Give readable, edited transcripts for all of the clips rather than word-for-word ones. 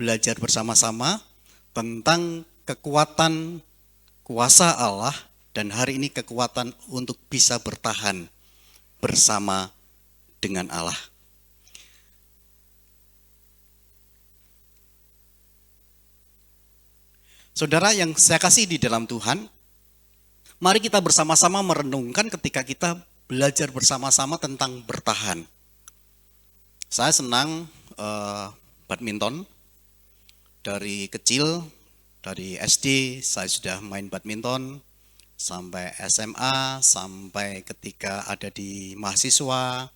belajar bersama-sama tentang kekuatan kuasa Allah dan hari ini kekuatan untuk bisa bertahan bersama dengan Allah. Saudara yang saya kasih di dalam Tuhan, mari kita bersama-sama merenungkan ketika kita belajar bersama-sama tentang bertahan. Saya senang badminton. Dari kecil, dari SD saya sudah main badminton, sampai SMA, sampai ketika ada di mahasiswa,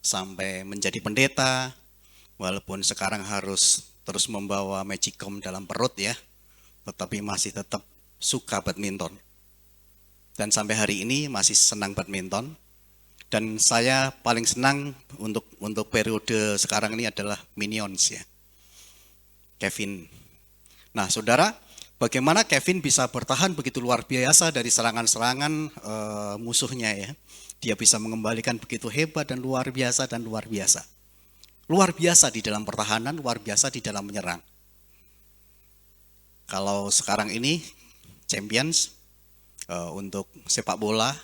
sampai menjadi pendeta, walaupun sekarang harus terus membawa magicom dalam perut ya, tetapi masih tetap suka badminton. Dan sampai hari ini masih senang badminton. Dan saya paling senang untuk periode sekarang ini adalah Minions ya, Kevin. Nah saudara, bagaimana Kevin bisa bertahan begitu luar biasa dari serangan-serangan musuhnya ya. Dia bisa mengembalikan begitu hebat dan luar biasa dan luar biasa. Luar biasa di dalam pertahanan, luar biasa di dalam menyerang. Kalau sekarang ini Champions untuk sepak bola,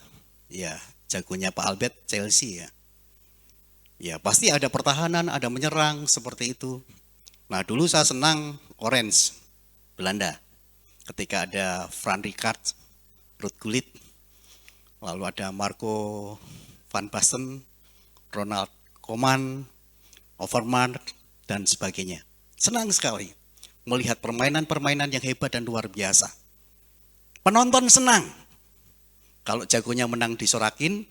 ya jagonya Pak Albert Chelsea ya. Ya pasti ada pertahanan, ada menyerang seperti itu. Nah dulu saya senang Orange, Belanda. Ketika ada Van Rijkaard, Ruud Gullit, lalu ada Marco van Basten, Ronald Koeman, Overmars, dan sebagainya. Senang sekali melihat permainan-permainan yang hebat dan luar biasa. Penonton senang. Kalau jagonya menang disorakin,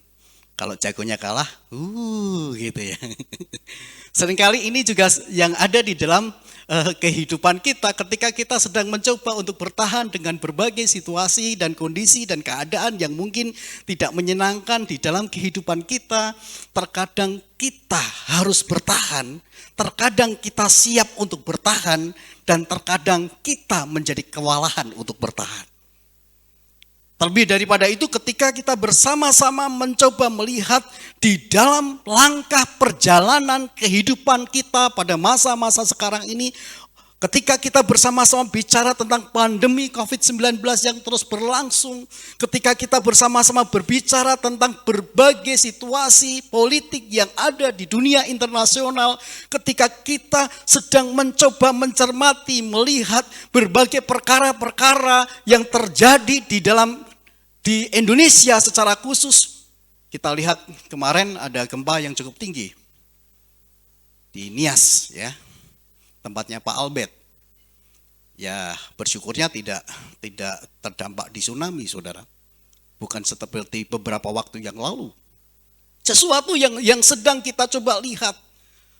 kalau jagonya kalah, gitu ya. Seringkali ini juga yang ada di dalam kehidupan kita ketika kita sedang mencoba untuk bertahan dengan berbagai situasi dan kondisi dan keadaan yang mungkin tidak menyenangkan di dalam kehidupan kita. Terkadang kita harus bertahan, terkadang kita siap untuk bertahan, dan terkadang kita menjadi kewalahan untuk bertahan. Terlebih daripada itu ketika kita bersama-sama mencoba melihat di dalam langkah perjalanan kehidupan kita pada masa-masa sekarang ini, ketika kita bersama-sama bicara tentang pandemi COVID-19 yang terus berlangsung, ketika kita bersama-sama berbicara tentang berbagai situasi politik yang ada di dunia internasional, ketika kita sedang mencoba mencermati, melihat berbagai perkara-perkara yang terjadi di Indonesia secara khusus, kita lihat kemarin ada gempa yang cukup tinggi di Nias ya, tempatnya Pak Albert. Ya bersyukurnya tidak terdampak di tsunami saudara. Bukan seperti beberapa waktu yang lalu. Sesuatu yang sedang kita coba lihat.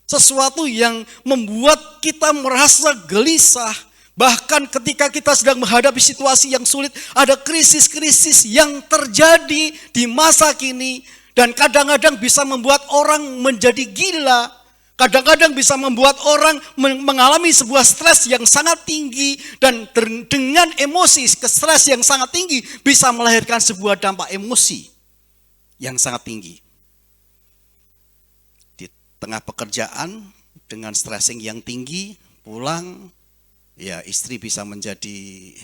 Sesuatu yang membuat kita merasa gelisah. Bahkan ketika kita sedang menghadapi situasi yang sulit, ada krisis-krisis yang terjadi di masa kini. Dan kadang-kadang bisa membuat orang menjadi gila. Kadang-kadang bisa membuat orang mengalami sebuah stres yang sangat tinggi. Dan dengan emosi, stres yang sangat tinggi, bisa melahirkan sebuah dampak emosi yang sangat tinggi. Di tengah pekerjaan, dengan stressing yang tinggi, pulang, ya istri bisa menjadi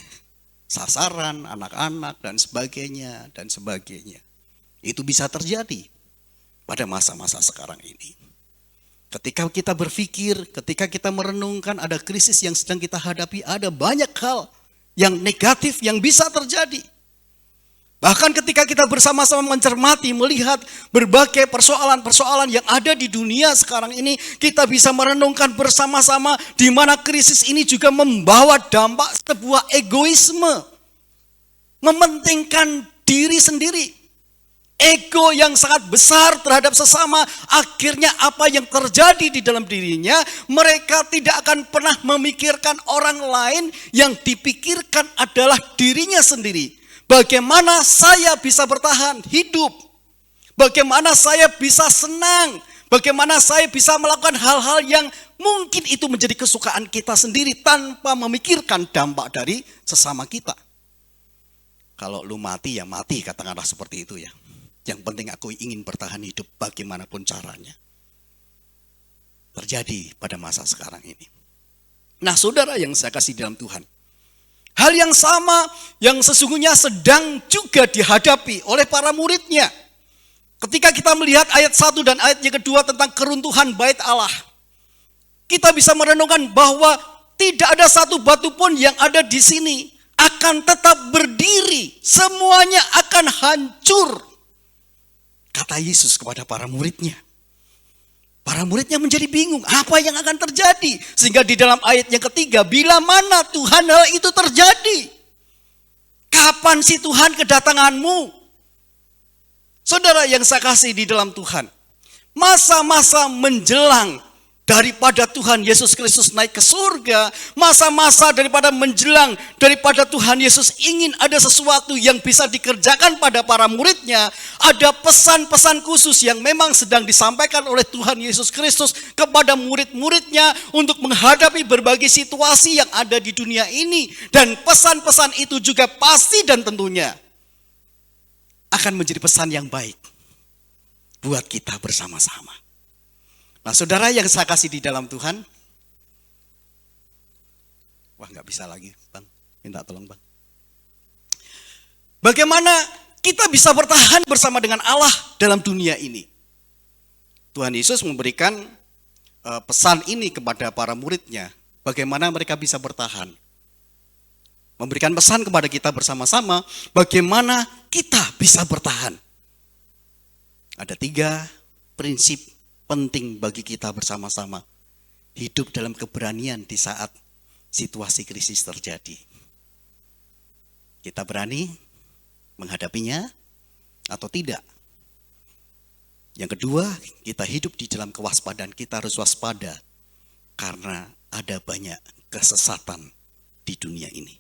sasaran, anak-anak dan sebagainya dan sebagainya. Itu bisa terjadi pada masa-masa sekarang ini. Ketika kita berpikir, ketika kita merenungkan ada krisis yang sedang kita hadapi, ada banyak hal yang negatif yang bisa terjadi. Bahkan ketika kita bersama-sama mencermati, melihat berbagai persoalan-persoalan yang ada di dunia sekarang ini, kita bisa merenungkan bersama-sama di mana krisis ini juga membawa dampak sebuah egoisme. Mementingkan diri sendiri. Ego yang sangat besar terhadap sesama, akhirnya apa yang terjadi di dalam dirinya, mereka tidak akan pernah memikirkan orang lain, yang dipikirkan adalah dirinya sendiri. Bagaimana saya bisa bertahan hidup? Bagaimana saya bisa senang? Bagaimana saya bisa melakukan hal-hal yang mungkin itu menjadi kesukaan kita sendiri tanpa memikirkan dampak dari sesama kita. Kalau lu mati ya mati, katakanlah seperti itu ya. Yang penting aku ingin bertahan hidup bagaimanapun caranya. Terjadi pada masa sekarang ini. Nah, saudara yang saya kasih dalam Tuhan, hal yang sama yang sesungguhnya sedang juga dihadapi oleh para muridnya. Ketika kita melihat ayat 1 dan ayat yang kedua tentang keruntuhan bait Allah, kita bisa merenungkan bahwa tidak ada satu batu pun yang ada di sini akan tetap berdiri. Semuanya akan hancur. Kata Yesus kepada para muridnya. Para muridnya menjadi bingung, apa yang akan terjadi? Sehingga di dalam ayat yang ketiga, bila mana Tuhan hal itu terjadi? Kapan sih Tuhan kedatanganmu? Saudara yang saya kasih di dalam Tuhan, masa-masa menjelang daripada Tuhan Yesus Kristus naik ke surga, masa-masa daripada Tuhan Yesus ingin ada sesuatu yang bisa dikerjakan pada para muridnya, ada pesan-pesan khusus yang memang sedang disampaikan oleh Tuhan Yesus Kristus kepada murid-muridnya untuk menghadapi berbagai situasi yang ada di dunia ini. Dan pesan-pesan itu juga pasti dan tentunya akan menjadi pesan yang baik buat kita bersama-sama. Nah, saudara yang saya kasih di dalam Tuhan, wah nggak bisa lagi, Bang, minta tolong Bang. Bagaimana kita bisa bertahan bersama dengan Allah dalam dunia ini? Tuhan Yesus memberikan pesan ini kepada para muridnya, bagaimana mereka bisa bertahan. Memberikan pesan kepada kita bersama-sama, bagaimana kita bisa bertahan. Ada 3 prinsip penting bagi kita bersama-sama hidup dalam keberanian di saat situasi krisis terjadi. Kita berani menghadapinya atau tidak? Yang kedua, kita hidup di dalam kewaspadaan. Kita harus waspada karena ada banyak kesesatan di dunia ini.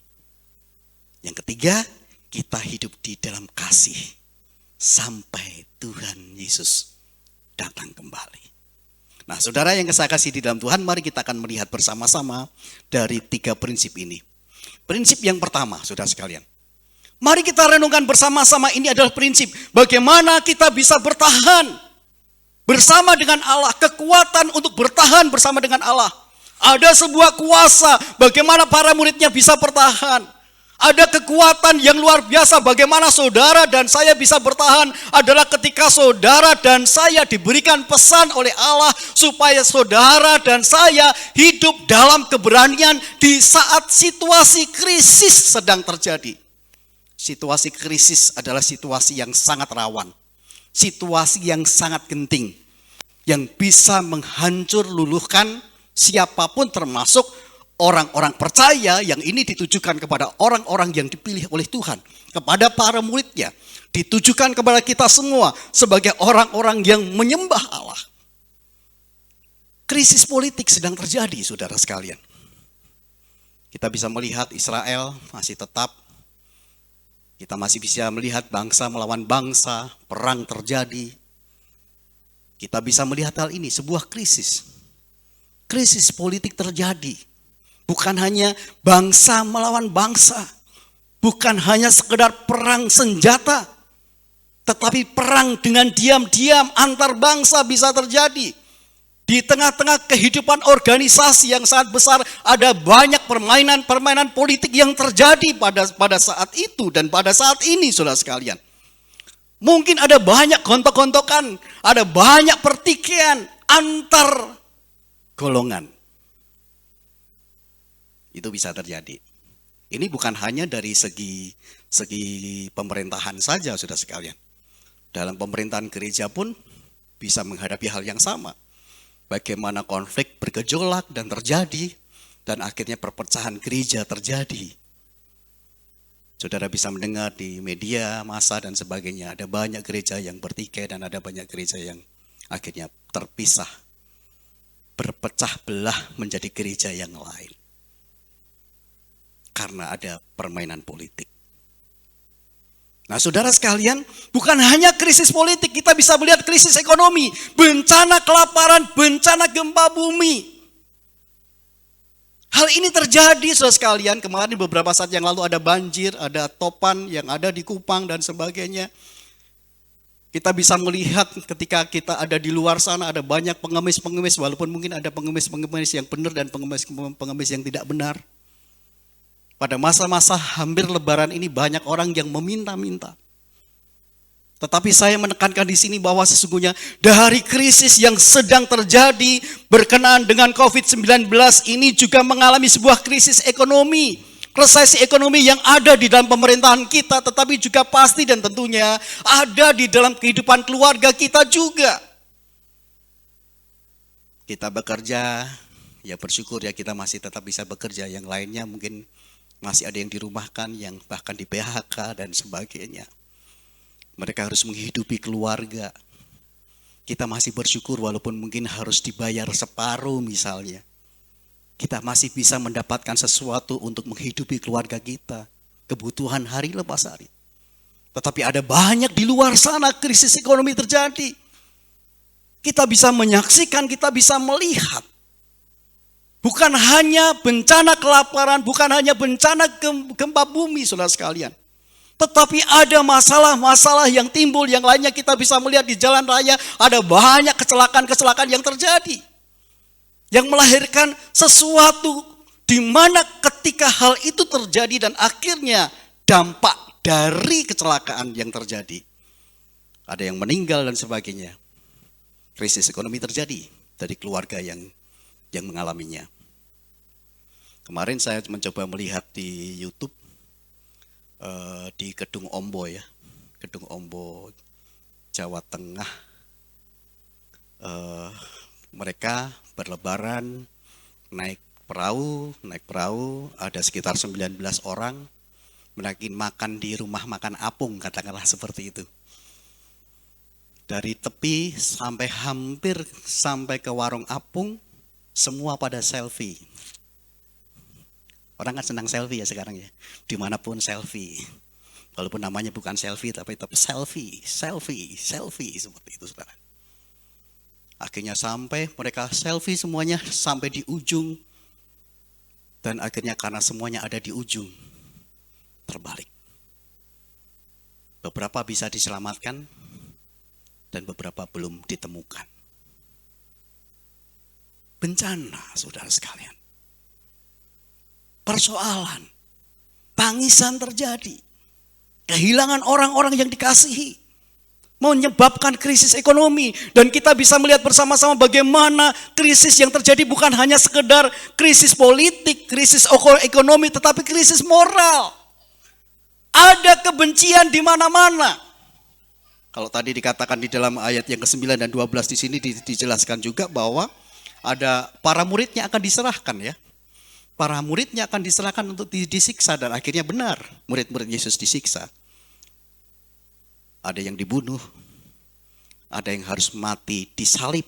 Yang ketiga, kita hidup di dalam kasih sampai Tuhan Yesus datang kembali. Nah, saudara yang saya kasih di dalam Tuhan, mari kita akan melihat bersama-sama dari 3 prinsip ini. Prinsip yang pertama, saudara sekalian, mari kita renungkan bersama-sama, ini adalah prinsip bagaimana kita bisa bertahan bersama dengan Allah, kekuatan untuk bertahan bersama dengan Allah. Ada sebuah kuasa bagaimana para muridnya bisa bertahan. Ada kekuatan yang luar biasa bagaimana saudara dan saya bisa bertahan adalah ketika saudara dan saya diberikan pesan oleh Allah supaya saudara dan saya hidup dalam keberanian di saat situasi krisis sedang terjadi. Situasi krisis adalah situasi yang sangat rawan, situasi yang sangat genting, yang bisa menghancur luluhkan siapapun termasuk orang-orang percaya. Yang ini ditujukan kepada orang-orang yang dipilih oleh Tuhan, kepada para muridnya, ditujukan kepada kita semua sebagai orang-orang yang menyembah Allah. Krisis politik sedang terjadi, saudara sekalian. Kita bisa melihat Israel masih tetap, kita masih bisa melihat bangsa melawan bangsa, perang terjadi. Kita bisa melihat hal ini, sebuah krisis. Krisis politik terjadi. Bukan hanya bangsa melawan bangsa, bukan hanya sekedar perang senjata, tetapi perang dengan diam-diam antar bangsa bisa terjadi. Di tengah-tengah kehidupan organisasi yang sangat besar, ada banyak permainan politik yang terjadi pada saat itu dan pada saat ini, saudara sekalian. Mungkin ada banyak gontok-gontokan, ada banyak pertikaian antar golongan. Itu bisa terjadi. Ini bukan hanya dari segi pemerintahan saja, saudara sekalian. Dalam pemerintahan gereja pun bisa menghadapi hal yang sama. Bagaimana konflik bergejolak dan terjadi, dan akhirnya perpecahan gereja terjadi. Saudara bisa mendengar di media massa dan sebagainya, ada banyak gereja yang bertikai dan ada banyak gereja yang akhirnya terpisah, berpecah belah menjadi gereja yang lain. Karena ada permainan politik. Nah, saudara sekalian, bukan hanya krisis politik, kita bisa melihat krisis ekonomi, bencana kelaparan, bencana gempa bumi. Hal ini terjadi, saudara sekalian. Kemarin beberapa saat yang lalu ada banjir, ada topan yang ada di Kupang dan sebagainya. Kita bisa melihat ketika kita ada di luar sana ada banyak pengemis-pengemis, walaupun mungkin ada pengemis-pengemis yang benar dan pengemis-pengemis yang tidak benar. Pada masa-masa hampir lebaran ini banyak orang yang meminta-minta. Tetapi saya menekankan di sini bahwa sesungguhnya dari krisis yang sedang terjadi berkenaan dengan COVID-19 ini juga mengalami sebuah krisis ekonomi. Resesi ekonomi yang ada di dalam pemerintahan kita, tetapi juga pasti dan tentunya ada di dalam kehidupan keluarga kita juga. Kita bekerja, ya bersyukur ya kita masih tetap bisa bekerja. Yang lainnya mungkin masih ada yang dirumahkan, yang bahkan di PHK dan sebagainya. Mereka harus menghidupi keluarga. Kita masih bersyukur walaupun mungkin harus dibayar separuh misalnya. Kita masih bisa mendapatkan sesuatu untuk menghidupi keluarga kita. Kebutuhan hari lepas hari. Tetapi ada banyak di luar sana krisis ekonomi terjadi. Kita bisa menyaksikan, kita bisa melihat. Bukan hanya bencana kelaparan, bukan hanya bencana gempa bumi, saudara sekalian. Tetapi ada masalah-masalah yang timbul, yang lainnya kita bisa melihat di jalan raya. Ada banyak kecelakaan-kecelakaan yang terjadi. Yang melahirkan sesuatu di mana ketika hal itu terjadi dan akhirnya dampak dari kecelakaan yang terjadi. Ada yang meninggal dan sebagainya. Krisis ekonomi terjadi dari keluarga yang mengalaminya. Kemarin saya mencoba melihat di YouTube di Kedung Ombo ya. Kedung Ombo, Jawa Tengah. Mereka berlebaran naik perahu, ada sekitar 19 orang makan di rumah makan apung, katakanlah seperti itu. Dari tepi hampir sampai ke warung apung, semua pada selfie. Orang kan senang selfie ya sekarang ya, dimanapun selfie. Walaupun namanya bukan selfie, tapi selfie seperti itu, saudara. Akhirnya mereka selfie semuanya sampai di ujung. Dan akhirnya karena semuanya ada di ujung, terbalik. Beberapa bisa diselamatkan dan beberapa belum ditemukan. Bencana, saudara sekalian. Persoalan, tangisan terjadi. Kehilangan orang-orang yang dikasihi. Menyebabkan krisis ekonomi. Dan kita bisa melihat bersama-sama bagaimana krisis yang terjadi bukan hanya sekedar krisis politik, krisis ekonomi, tetapi krisis moral. Ada kebencian di mana-mana. Kalau tadi dikatakan di dalam ayat yang ke-9 dan 12 di sini dijelaskan juga bahwa ada para muridnya akan diserahkan ya. Para muridnya akan diserahkan untuk disiksa dan akhirnya benar murid-murid Yesus disiksa. Ada yang dibunuh, ada yang harus mati disalib,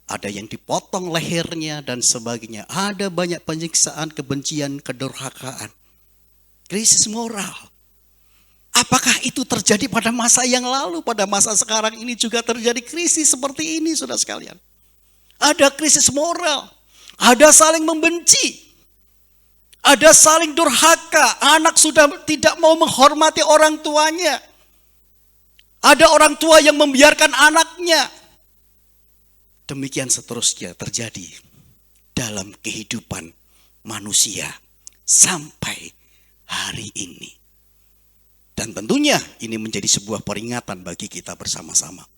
ada yang dipotong lehernya dan sebagainya. Ada banyak penyiksaan, kebencian, kedurhakaan, krisis moral. Apakah itu terjadi pada masa yang lalu? Pada masa sekarang ini juga terjadi krisis seperti ini, saudara sekalian. Ada krisis moral, ada saling membenci, ada saling durhaka. Anak sudah tidak mau menghormati orang tuanya. Ada orang tua yang membiarkan anaknya. Demikian seterusnya terjadi dalam kehidupan manusia sampai hari ini. Dan tentunya ini menjadi sebuah peringatan bagi kita bersama-sama.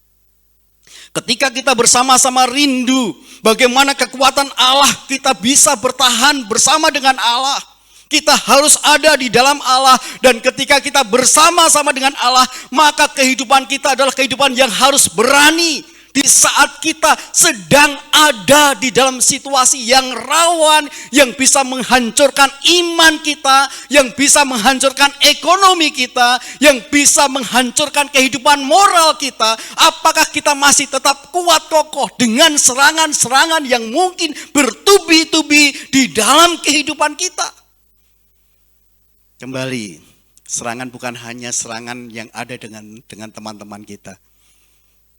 Ketika kita bersama-sama rindu bagaimana kekuatan Allah, kita bisa bertahan bersama dengan Allah. Kita harus ada di dalam Allah, dan ketika kita bersama-sama dengan Allah, maka kehidupan kita adalah kehidupan yang harus berani. Di saat kita sedang ada di dalam situasi yang rawan, yang bisa menghancurkan iman kita, yang bisa menghancurkan ekonomi kita, yang bisa menghancurkan kehidupan moral kita, apakah kita masih tetap kuat kokoh dengan serangan-serangan yang mungkin bertubi-tubi di dalam kehidupan kita? Kembali, serangan bukan hanya serangan yang ada dengan teman-teman kita,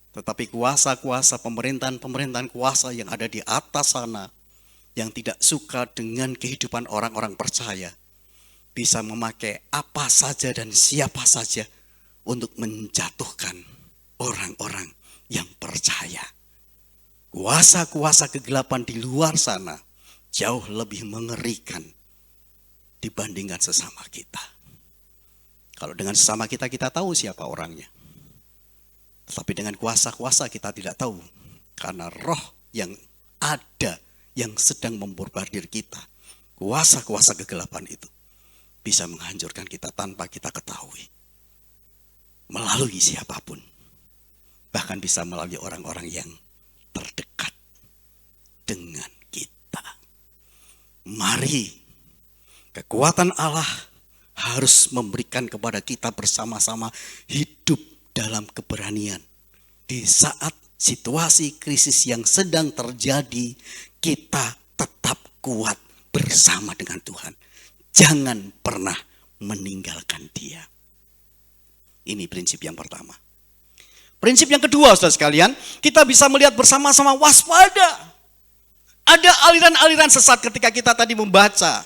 tetapi kuasa-kuasa pemerintahan kuasa yang ada di atas sana, yang tidak suka dengan kehidupan orang-orang percaya, bisa memakai apa saja dan siapa saja untuk menjatuhkan orang-orang yang percaya. Kuasa-kuasa kegelapan di luar sana jauh lebih mengerikan dibandingkan sesama kita. Kalau dengan sesama kita, kita tahu siapa orangnya. Tetapi dengan kuasa-kuasa kita tidak tahu. Karena roh yang ada, yang sedang membombardir kita. Kuasa-kuasa kegelapan itu bisa menghancurkan kita tanpa kita ketahui. Melalui siapapun. Bahkan bisa melalui orang-orang yang terdekat dengan kita. Mari kekuatan Allah harus memberikan kepada kita bersama-sama hidup dalam keberanian. Di saat situasi krisis yang sedang terjadi, kita tetap kuat bersama dengan Tuhan. Jangan pernah meninggalkan Dia. Ini prinsip yang pertama. Prinsip yang kedua, saudara sekalian, kita bisa melihat bersama-sama waspada. Ada aliran-aliran sesat ketika kita tadi membaca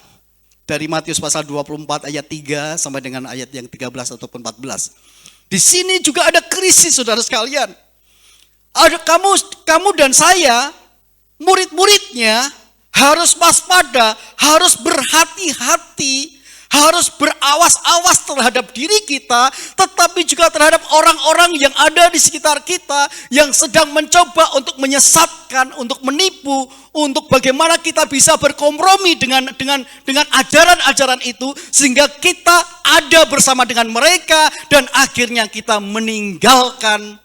dari Matius pasal 24 ayat 3 sampai dengan ayat yang 13 ataupun 14. Di sini juga ada krisis, saudara sekalian. Ada kamu dan saya, murid-muridnya harus waspada, harus berhati-hati, harus berawas-awas terhadap diri kita, tetapi juga terhadap orang-orang yang ada di sekitar kita yang sedang mencoba untuk menyesatkan, untuk menipu, untuk bagaimana kita bisa berkompromi dengan ajaran-ajaran itu sehingga kita ada bersama dengan mereka dan akhirnya kita meninggalkan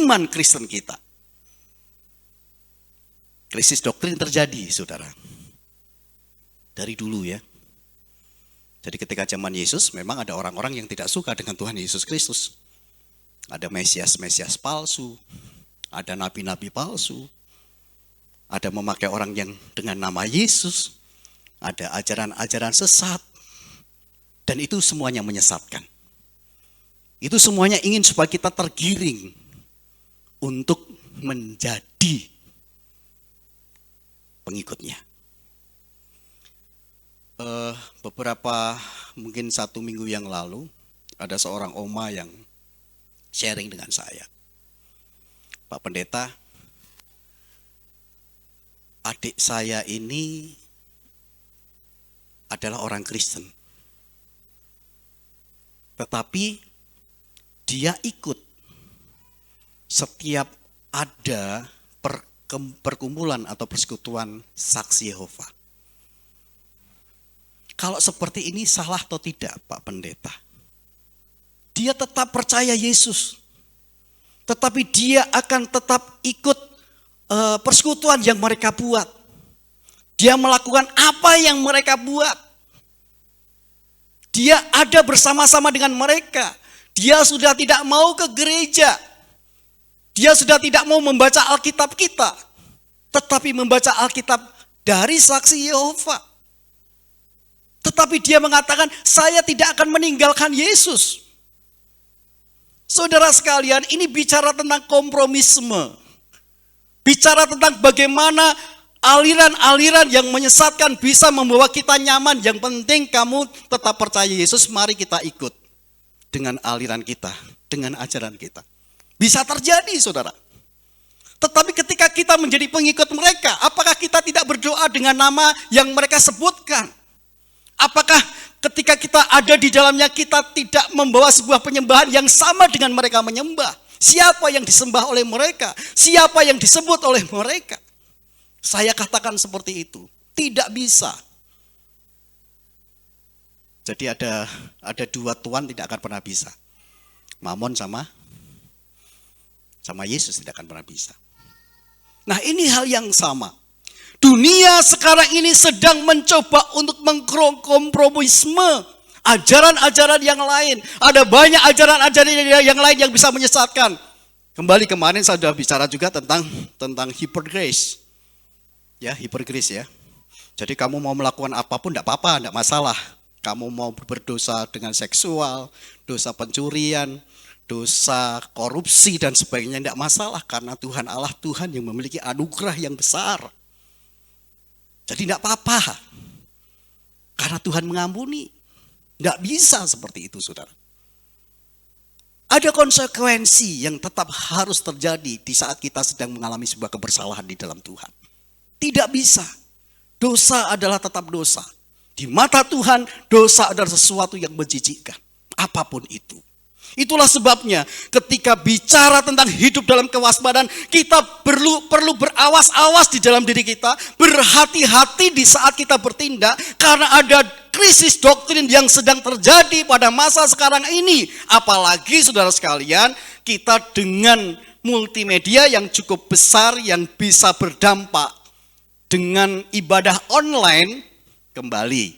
iman Kristen kita. Krisis doktrin terjadi, saudara. Dari dulu ya. Jadi ketika zaman Yesus memang ada orang-orang yang tidak suka dengan Tuhan Yesus Kristus. Ada Mesias-Mesias palsu, ada nabi-nabi palsu, ada memakai orang yang dengan nama Yesus, ada ajaran-ajaran sesat, dan itu semuanya menyesatkan. Itu semuanya ingin supaya kita tergiring untuk menjadi pengikutnya. Beberapa mungkin 1 minggu yang lalu ada seorang oma yang sharing dengan saya. Pak Pendeta, adik saya ini adalah orang Kristen. Tetapi dia ikut setiap ada perkumpulan atau persekutuan saksi Yehova. Kalau seperti ini salah atau tidak, Pak Pendeta? Dia tetap percaya Yesus. Tetapi dia akan tetap ikut persekutuan yang mereka buat. Dia melakukan apa yang mereka buat. Dia ada bersama-sama dengan mereka. Dia sudah tidak mau ke gereja. Dia sudah tidak mau membaca Alkitab kita. Tetapi membaca Alkitab dari saksi Yehova. Tetapi dia mengatakan, saya tidak akan meninggalkan Yesus. Saudara sekalian, ini bicara tentang kompromisme. Bicara tentang bagaimana aliran-aliran yang menyesatkan bisa membawa kita nyaman. Yang penting kamu tetap percaya Yesus, mari kita ikut. Dengan aliran kita, dengan ajaran kita. Bisa terjadi, saudara. Tetapi ketika kita menjadi pengikut mereka, apakah kita tidak berdoa dengan nama yang mereka sebutkan? Apakah ketika kita ada di dalamnya kita tidak membawa sebuah penyembahan yang sama dengan mereka menyembah? Siapa yang disembah oleh mereka? Siapa yang disebut oleh mereka? Saya katakan seperti itu. Tidak bisa. Jadi ada 2 tuan tidak akan pernah bisa. Mamon sama Yesus tidak akan pernah bisa. Nah, ini hal yang sama. Dunia sekarang ini sedang mencoba untuk mengkompromisme ajaran-ajaran yang lain. Ada banyak ajaran-ajaran yang lain yang bisa menyesatkan. Kembali kemarin saya sudah bicara juga tentang hypergrace. Ya, hypergrace ya. Jadi kamu mau melakukan apapun tidak apa-apa, tidak masalah. Kamu mau berdosa dengan seksual, dosa pencurian, dosa korupsi dan sebagainya tidak masalah. Karena Tuhan Allah, Tuhan yang memiliki anugerah yang besar. Jadi tidak apa-apa. Karena Tuhan mengampuni. Tidak bisa seperti itu, saudara. Ada konsekuensi yang tetap harus terjadi di saat kita sedang mengalami sebuah kebersalahan di dalam Tuhan. Tidak bisa. Dosa adalah tetap dosa. Di mata Tuhan, dosa adalah sesuatu yang menjijikkan. Apapun itu. Itulah sebabnya ketika bicara tentang hidup dalam kewaspadaan, kita perlu berawas-awas di dalam diri kita, berhati-hati di saat kita bertindak, karena ada krisis doktrin yang sedang terjadi pada masa sekarang ini. Apalagi saudara sekalian, kita dengan multimedia yang cukup besar yang bisa berdampak dengan ibadah online kembali.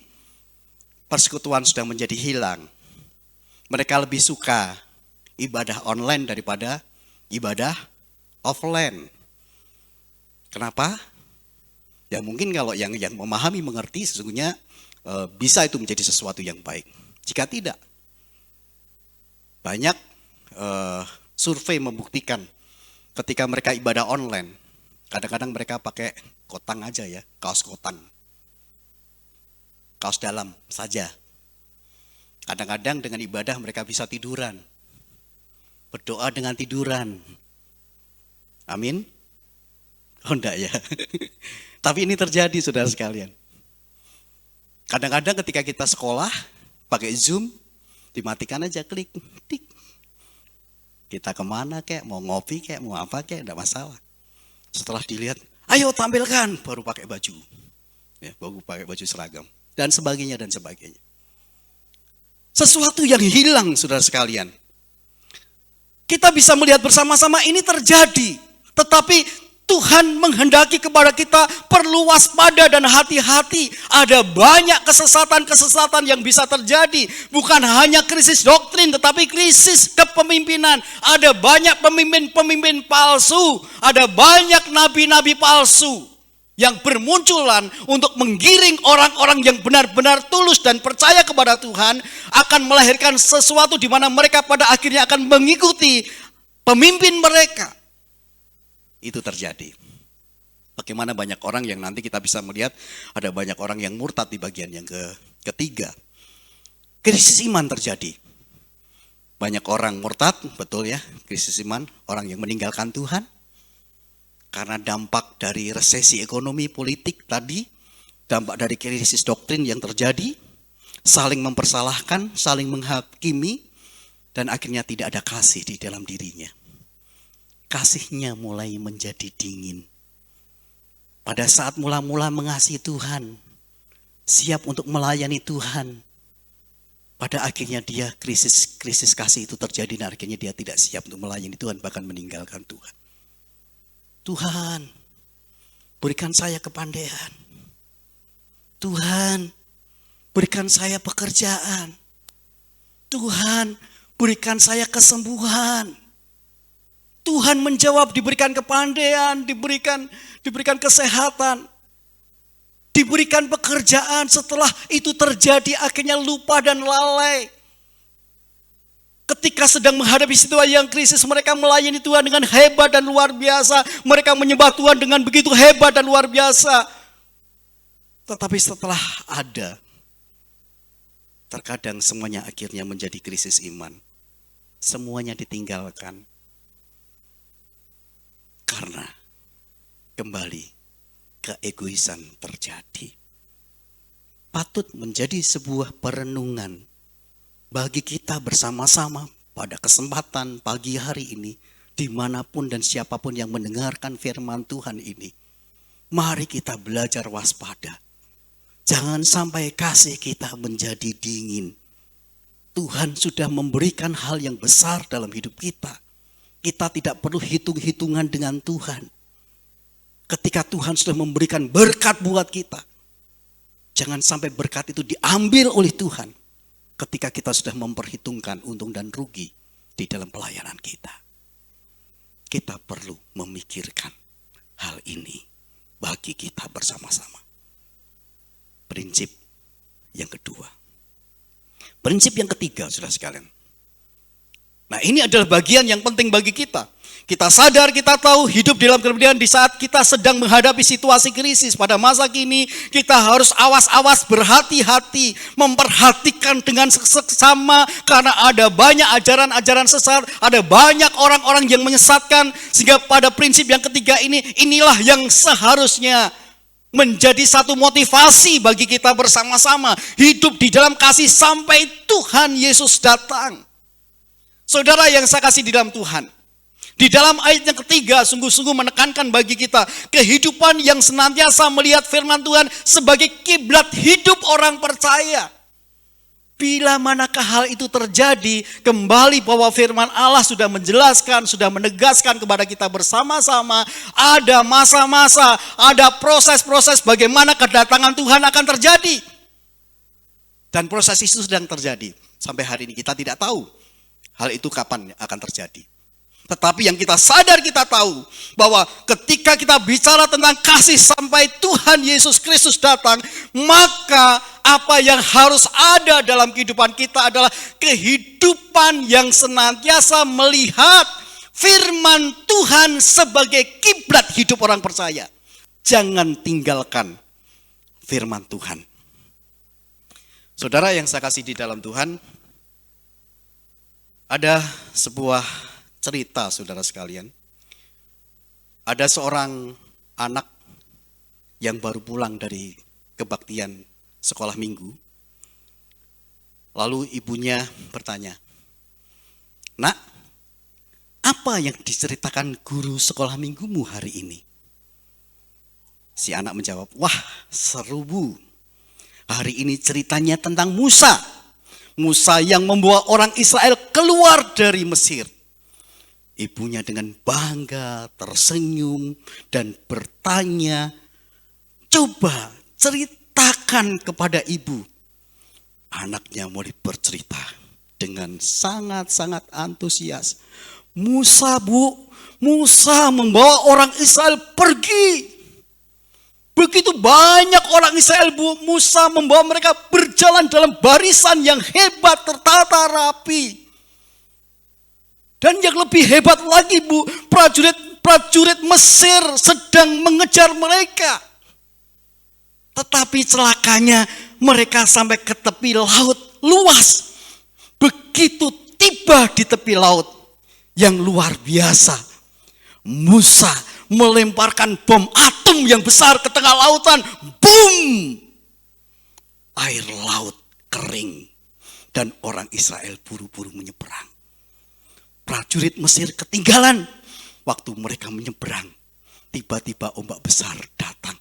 Persekutuan sudah menjadi hilang. Mereka lebih suka ibadah online daripada ibadah offline. Kenapa? Ya mungkin kalau yang memahami, mengerti, sesungguhnya bisa itu menjadi sesuatu yang baik. Jika tidak, banyak survei membuktikan ketika mereka ibadah online, kadang-kadang mereka pakai kotang aja ya, kaos kotang. Kaos dalam saja. Kadang-kadang dengan ibadah mereka bisa tiduran. Berdoa dengan tiduran. Amin? Oh enggak ya. Tapi ini terjadi saudara sekalian. Kadang-kadang ketika kita sekolah pakai Zoom, dimatikan aja, klik, tik. Kita kemana kek, mau ngopi kek, mau apa kek, enggak masalah. Setelah dilihat, ayo tampilkan, baru pakai baju. Ya, baru pakai baju seragam. Dan sebagainya, dan sebagainya. Sesuatu yang hilang saudara sekalian. Kita bisa melihat bersama-sama ini terjadi. Tetapi Tuhan menghendaki kepada kita perlu waspada dan hati-hati. Ada banyak kesesatan-kesesatan yang bisa terjadi. Bukan hanya krisis doktrin, tetapi krisis kepemimpinan. Ada banyak pemimpin-pemimpin palsu. Ada banyak nabi-nabi palsu yang bermunculan untuk menggiring orang-orang yang benar-benar tulus dan percaya kepada Tuhan, akan melahirkan sesuatu di mana mereka pada akhirnya akan mengikuti pemimpin mereka. Itu terjadi. Bagaimana banyak orang yang nanti kita bisa melihat ada banyak orang yang murtad di bagian yang ketiga. Krisis iman terjadi. Banyak orang murtad, betul ya, krisis iman, orang yang meninggalkan Tuhan. Karena dampak dari resesi ekonomi politik tadi, dampak dari krisis doktrin yang terjadi, saling mempersalahkan, saling menghakimi, dan akhirnya tidak ada kasih di dalam dirinya. Kasihnya mulai menjadi dingin. Pada saat mula-mula mengasihi Tuhan, siap untuk melayani Tuhan, pada akhirnya dia krisis kasih itu terjadi, dan akhirnya dia tidak siap untuk melayani Tuhan, bahkan meninggalkan Tuhan. Tuhan, berikan saya kepandaian. Tuhan, berikan saya pekerjaan. Tuhan, berikan saya kesembuhan. Tuhan menjawab, diberikan kepandaian, diberikan kesehatan, diberikan pekerjaan. Setelah itu terjadi, akhirnya lupa dan lalai. Ketika sedang menghadapi situasi yang krisis, mereka melayani Tuhan dengan hebat dan luar biasa. Mereka menyembah Tuhan dengan begitu hebat dan luar biasa. Tetapi setelah ada, terkadang semuanya akhirnya menjadi krisis iman. Semuanya ditinggalkan. Karena kembali keegoisan terjadi. Patut menjadi sebuah perenungan bagi kita bersama-sama pada kesempatan pagi hari ini, dimanapun dan siapapun yang mendengarkan firman Tuhan ini. Mari kita belajar waspada. Jangan sampai kasih kita menjadi dingin. Tuhan sudah memberikan hal yang besar dalam hidup kita. Kita tidak perlu hitung-hitungan dengan Tuhan. Ketika Tuhan sudah memberikan berkat buat kita, jangan sampai berkat itu diambil oleh Tuhan ketika kita sudah memperhitungkan untung dan rugi di dalam pelayanan kita. Kita perlu memikirkan hal ini bagi kita bersama-sama. Prinsip yang kedua. Prinsip yang ketiga, saudara sekalian. Nah, ini adalah bagian yang penting bagi kita. Kita sadar, kita tahu hidup dalam kemudian di saat kita sedang menghadapi situasi krisis pada masa kini, kita harus awas-awas, berhati-hati, memperhatikan dengan seksama karena ada banyak ajaran-ajaran sesat, ada banyak orang-orang yang menyesatkan, sehingga pada prinsip yang ketiga ini, inilah yang seharusnya menjadi satu motivasi bagi kita bersama-sama hidup di dalam kasih sampai Tuhan Yesus datang. Saudara yang saya kasih di dalam Tuhan, di dalam ayat yang ketiga sungguh-sungguh menekankan bagi kita kehidupan yang senantiasa melihat firman Tuhan sebagai kiblat hidup orang percaya. Bila manakah hal itu terjadi, kembali bahwa firman Allah sudah menjelaskan, sudah menegaskan kepada kita bersama-sama, ada masa-masa, ada proses-proses bagaimana kedatangan Tuhan akan terjadi. Dan proses itu sedang terjadi. Sampai hari ini kita tidak tahu hal itu kapan akan terjadi. Tetapi yang kita sadar, kita tahu bahwa ketika kita bicara tentang kasih sampai Tuhan Yesus Kristus datang, maka apa yang harus ada dalam kehidupan kita adalah kehidupan yang senantiasa melihat firman Tuhan sebagai kiblat hidup orang percaya. Jangan tinggalkan firman Tuhan. Saudara yang saya kasih di dalam Tuhan, ada sebuah cerita, saudara sekalian. Ada seorang anak yang baru pulang dari kebaktian sekolah minggu. Lalu ibunya bertanya, "Nak, apa yang diceritakan guru sekolah minggumu hari ini?" Si anak menjawab, "Wah, seru Bu. Hari ini ceritanya tentang Musa. Musa yang membawa orang Israel keluar dari Mesir." Ibunya dengan bangga tersenyum dan bertanya, "Coba ceritakan kepada ibu." Anaknya mulai bercerita dengan sangat-sangat antusias. "Musa Bu, Musa membawa orang Israel pergi. Begitu banyak orang Israel Bu, Musa membawa mereka berjalan dalam barisan yang hebat, tertata rapi. Dan yang lebih hebat lagi Bu, prajurit Mesir sedang mengejar mereka. Tetapi celakanya mereka sampai ke tepi laut luas. Begitu tiba di tepi laut yang luar biasa, Musa melemparkan bom atom yang besar ke tengah lautan. Boom! Air laut kering dan orang Israel buru-buru menyeberang. Prajurit Mesir ketinggalan. Waktu mereka menyeberang, tiba-tiba ombak besar datang.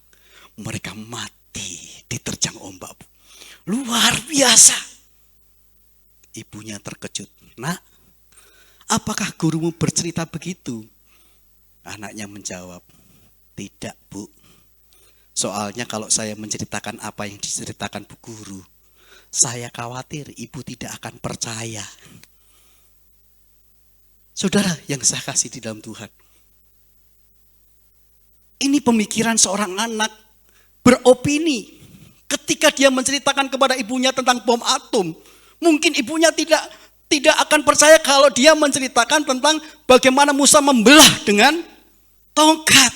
Mereka mati diterjang ombak. Luar biasa. Ibunya terkejut. "Nak, apakah gurumu bercerita begitu?" Anaknya menjawab, "Tidak Bu. Soalnya kalau saya menceritakan apa yang diceritakan Bu Guru, saya khawatir ibu tidak akan percaya." Saudara yang saya kasih di dalam Tuhan, ini pemikiran seorang anak beropini ketika dia menceritakan kepada ibunya tentang bom atom. Mungkin ibunya tidak akan percaya kalau dia menceritakan tentang bagaimana Musa membelah dengan tongkat.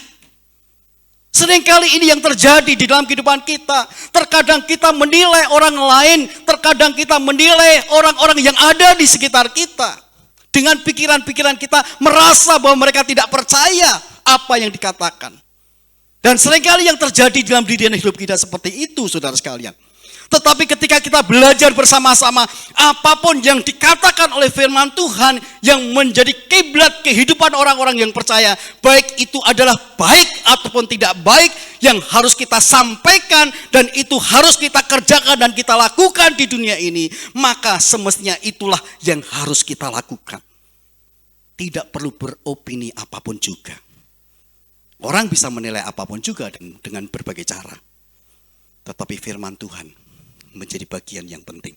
Seringkali ini yang terjadi di dalam kehidupan kita. Terkadang kita menilai orang lain, terkadang kita menilai orang-orang yang ada di sekitar kita. Dengan pikiran-pikiran kita merasa bahwa mereka tidak percaya apa yang dikatakan. Dan seringkali yang terjadi dalam diri dan hidup kita seperti itu, saudara sekalian. Tetapi ketika kita belajar bersama-sama, apapun yang dikatakan oleh firman Tuhan yang menjadi kiblat kehidupan orang-orang yang percaya, baik itu adalah baik ataupun tidak baik, yang harus kita sampaikan dan itu harus kita kerjakan dan kita lakukan di dunia ini, maka semestinya itulah yang harus kita lakukan. Tidak perlu beropini apapun juga. Orang bisa menilai apapun juga dengan berbagai cara. Tetapi firman Tuhan menjadi bagian yang penting.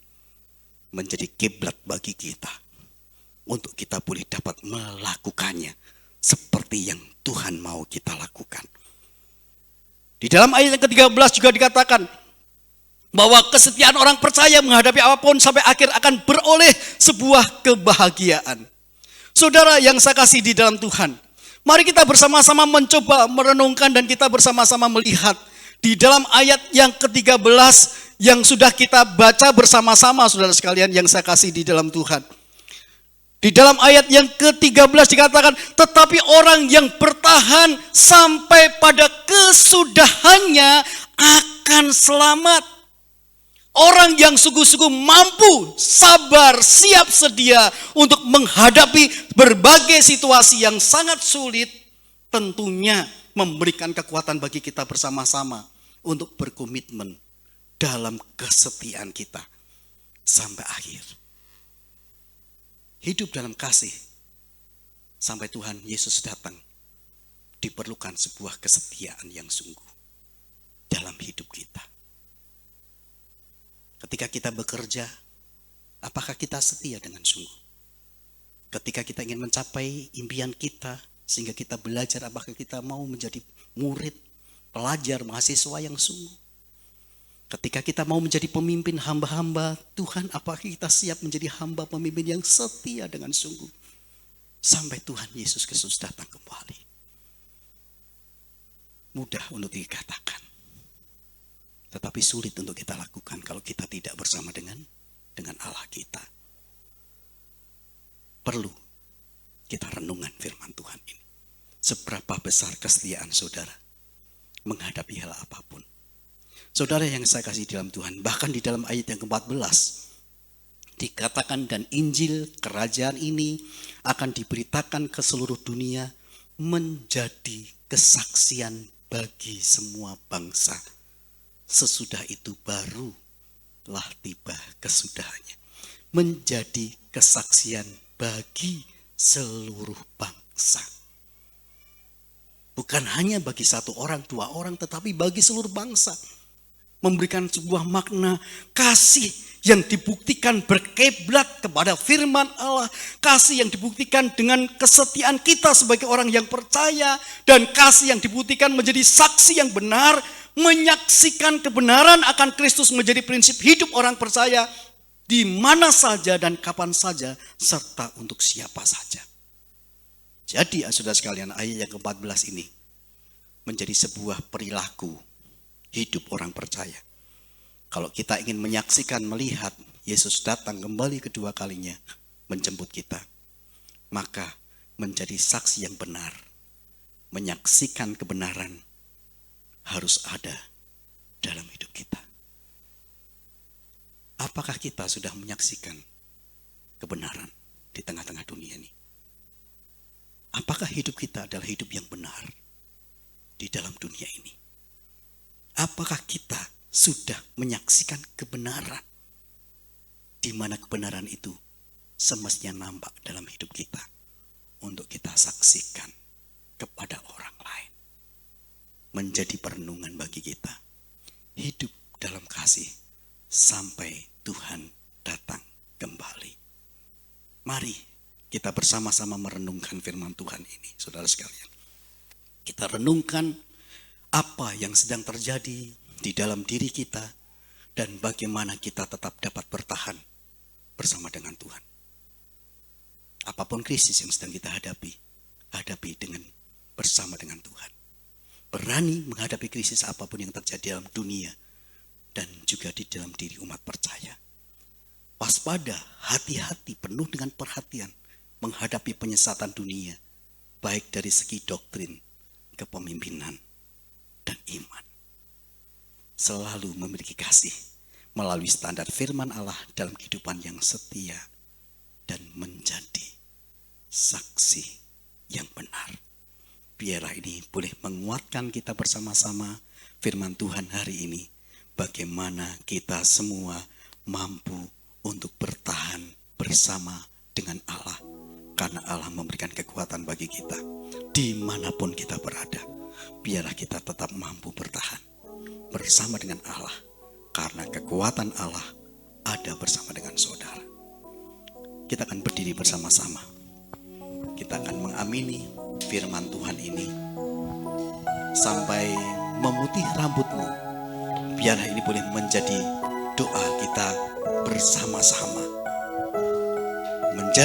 Menjadi kiblat bagi kita. Untuk kita boleh dapat melakukannya seperti yang Tuhan mau kita lakukan. Di dalam ayat yang ke-13 juga dikatakan bahwa kesetiaan orang percaya menghadapi apapun sampai akhir akan beroleh sebuah kebahagiaan. Saudara yang saya kasih di dalam Tuhan, mari kita bersama-sama mencoba merenungkan dan kita bersama-sama melihat di dalam ayat yang ke-13 yang sudah kita baca bersama-sama, saudara sekalian yang saya kasih di dalam Tuhan. Di dalam ayat yang ke-13 dikatakan, tetapi orang yang bertahan sampai pada kesudahannya akan selamat. Orang yang sungguh-sungguh mampu, sabar, siap sedia untuk menghadapi berbagai situasi yang sangat sulit, tentunya memberikan kekuatan bagi kita bersama-sama untuk berkomitmen dalam kesetiaan kita sampai akhir. Hidup dalam kasih sampai Tuhan Yesus datang diperlukan sebuah kesetiaan yang sungguh dalam hidup kita. Ketika kita bekerja, apakah kita setia dengan sungguh? Ketika kita ingin mencapai impian kita, sehingga kita belajar, apakah kita mau menjadi murid, pelajar, mahasiswa yang sungguh? Ketika kita mau menjadi pemimpin hamba-hamba Tuhan, apakah kita siap menjadi hamba pemimpin yang setia dengan sungguh? Sampai Tuhan Yesus Kristus datang kembali. Mudah untuk dikatakan, tetapi sulit untuk kita lakukan kalau kita tidak bersama dengan Allah kita. Perlu kita renungan firman Tuhan ini. Seberapa besar kesetiaan saudara menghadapi hal apapun. Saudara yang saya kasih dalam Tuhan, bahkan di dalam ayat yang ke-14 dikatakan, dan Injil kerajaan ini akan diberitakan ke seluruh dunia menjadi kesaksian bagi semua bangsa. Sesudah itu barulah tiba kesudahannya. Menjadi kesaksian bagi seluruh bangsa. Bukan hanya bagi satu orang, dua orang, tetapi bagi seluruh bangsa. Memberikan sebuah makna kasih yang dibuktikan berkiblat kepada firman Allah. Kasih yang dibuktikan dengan kesetiaan kita sebagai orang yang percaya. Dan kasih yang dibuktikan menjadi saksi yang benar, menyaksikan kebenaran akan Kristus menjadi prinsip hidup orang percaya di mana saja dan kapan saja, serta untuk siapa saja. Jadi saudara sekalian, ayat yang ke-14 ini menjadi sebuah perilaku hidup orang percaya. Kalau kita ingin menyaksikan, melihat Yesus datang kembali kedua kalinya menjemput kita, maka menjadi saksi yang benar, menyaksikan kebenaran harus ada dalam hidup kita. Apakah kita sudah menyaksikan kebenaran di tengah-tengah dunia ini? Apakah hidup kita adalah hidup yang benar di dalam dunia ini? Apakah kita sudah menyaksikan kebenaran, di mana kebenaran itu semestinya nampak dalam hidup kita untuk kita saksikan kepada orang lain? Menjadi perenungan bagi kita. Hidup dalam kasih sampai Tuhan datang kembali. Mari kita bersama-sama merenungkan firman Tuhan ini, saudara sekalian. Kita renungkan apa yang sedang terjadi di dalam diri kita dan bagaimana kita tetap dapat bertahan bersama dengan Tuhan. Apapun krisis yang sedang kita hadapi dengan bersama dengan Tuhan. Berani menghadapi krisis apapun yang terjadi dalam dunia dan juga di dalam diri umat percaya. Waspada, hati-hati, penuh dengan perhatian menghadapi penyesatan dunia, baik dari segi doktrin, kepemimpinan, dan iman. Selalu memiliki kasih melalui standar firman Allah dalam kehidupan yang setia dan menjadi saksi yang benar. Biarlah ini boleh menguatkan kita bersama-sama firman Tuhan hari ini. Bagaimana kita semua mampu untuk bertahan bersama dengan Allah. Karena Allah memberikan kekuatan bagi kita. Dimanapun kita berada. Biarlah kita tetap mampu bertahan bersama dengan Allah. Karena kekuatan Allah ada bersama dengan saudara. Kita akan berdiri bersama-sama. Kita akan mengamini firman Tuhan ini sampai memutih rambutmu. Biarlah ini boleh menjadi doa kita bersama-sama